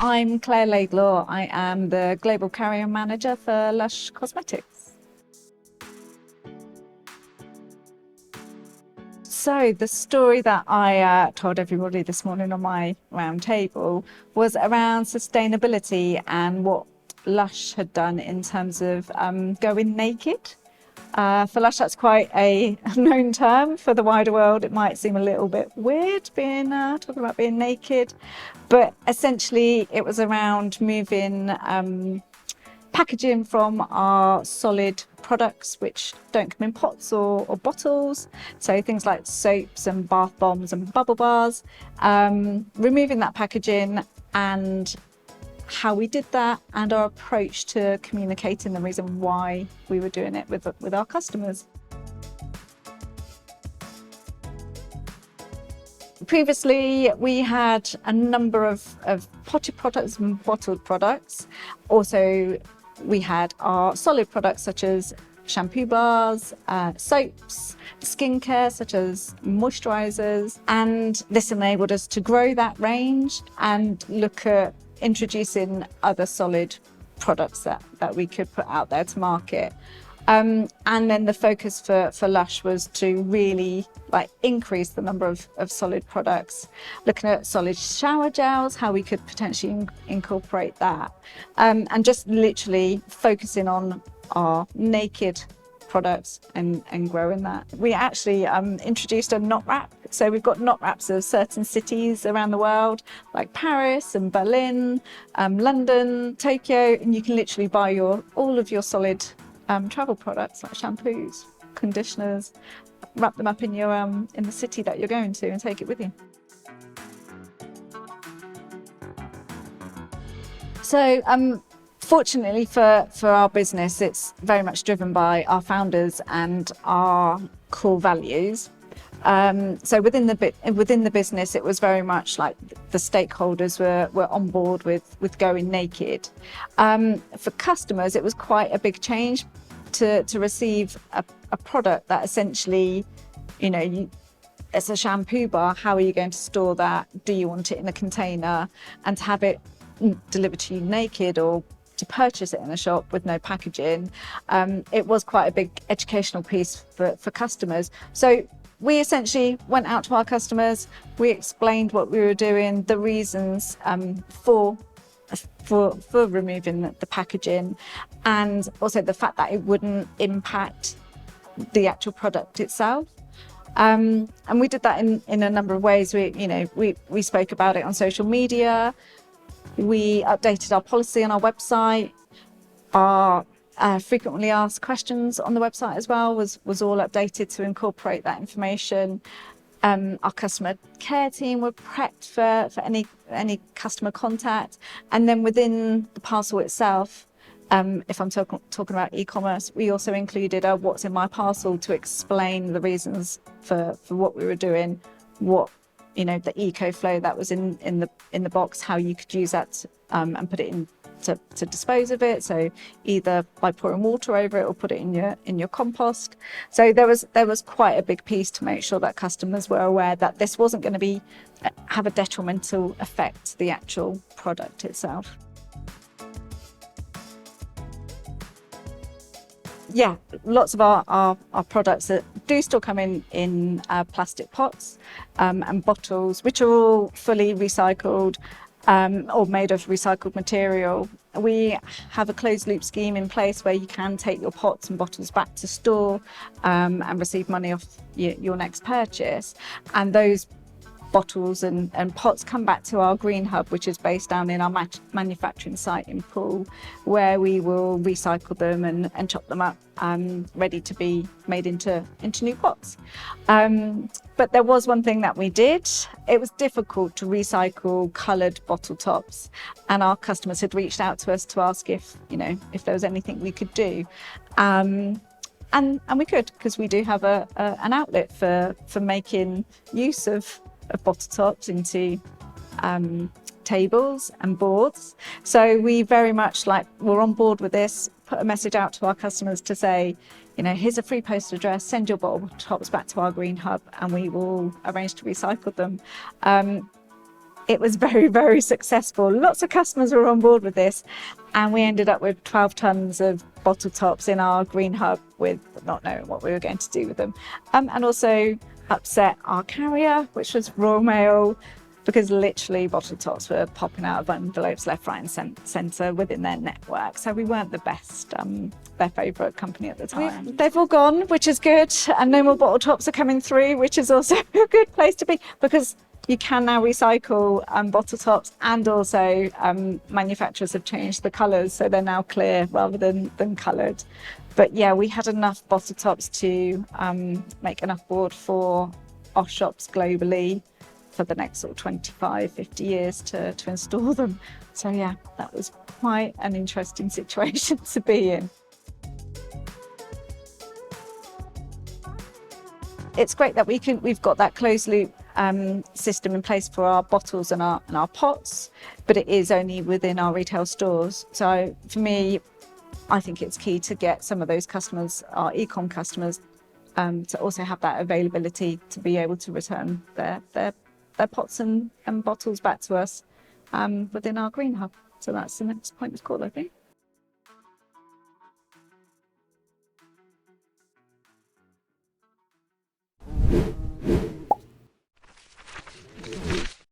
I'm Claire Laidlaw. I am the Global Carrier Manager for Lush Cosmetics. So the story that I told everybody this morning on my round table was around sustainability and what Lush had done in terms of going naked. For Lush, that's quite a known term. For the wider world, it might seem a little bit weird being talking about being naked, but essentially it was around moving packaging from our solid products, which don't come in pots or bottles, so things like soaps and bath bombs and bubble bars, removing that packaging and how we did that and our approach to communicating the reason why we were doing it with our customers. Previously, we had a number of potted products and bottled products. Also, we had our solid products such as shampoo bars, soaps, skincare such as moisturisers, and this enabled us to grow that range and look at introducing other solid products that we could put out there to market. And then the focus for Lush was to really increase the number of solid products, looking at solid shower gels, how we could potentially incorporate that, and just literally focusing on our naked products and growing that. We actually introduced a knot wrap. So we've got knot wraps of certain cities around the world, like Paris and Berlin, London, Tokyo, and you can literally buy all of your solid travel products like shampoos, conditioners, wrap them up in the city that you're going to and take it with you. So fortunately for our business, it's very much driven by our founders and our core values. So within the business, it was very much like the stakeholders were on board with going naked. For customers, it was quite a big change to receive a product that essentially, it's a shampoo bar. How are you going to store that? Do you want it in a container? And to have it delivered to you naked or to purchase it in a shop with no packaging, it was quite a big educational piece for customers. So we essentially went out to our customers, we explained what we were doing, the reasons for removing the packaging, and also the fact that it wouldn't impact the actual product itself. And we did that in a number of ways. We spoke about it on social media, we updated our policy on our website, our frequently asked questions on the website as well was all updated to incorporate that information. Our customer care team were prepped for any customer contact, and then within the parcel itself, if I'm talking about e-commerce, we also included a what's in my parcel to explain the reasons for what we were doing, what the eco flow that was in the box, how you could use that and put it in to dispose of it, so either by pouring water over it or put it in your compost. So there was quite a big piece to make sure that customers were aware that this wasn't going to have a detrimental effect to the actual product itself. Yeah, lots of our products that do still come in plastic pots and bottles, which are all fully recycled or made of recycled material. We have a closed loop scheme in place where you can take your pots and bottles back to store and receive money off your next purchase. And those bottles and pots come back to our green hub, which is based down in our manufacturing site in Poole, where we will recycle them and chop them up ready to be made into new pots. But there was one thing that we did. It was difficult to recycle coloured bottle tops, and our customers had reached out to us to ask if there was anything we could do. And we could, because we do have an outlet for making use of bottle tops into tables and boards. So we very much we're on board with this, put a message out to our customers to say, here's a free postal address, send your bottle tops back to our green hub and we will arrange to recycle them. it was very, very successful. Lots of customers were on board with this, and we ended up with 12 tons of bottle tops in our green hub with not knowing what we were going to do with them. And also upset our carrier, which was Royal Mail, because literally bottle tops were popping out of envelopes left, right and centre within their network. So we weren't the best, their favourite company at the time. They've all gone, which is good, and no more bottle tops are coming through, which is also a good place to be, because you can now recycle bottle tops, and also manufacturers have changed the colours, so they're now clear rather than coloured. But yeah, we had enough bottle tops to make enough board for our shops globally for the next sort of 25, 50 years to install them. So yeah, that was quite an interesting situation to be in. It's great that we've got that closed loop system in place for our bottles and our pots, but it is only within our retail stores. So for me, I think it's key to get some of those customers, our e-com customers, to also have that availability to be able to return their pots and bottles back to us within our green hub. So that's the next point of call, I think.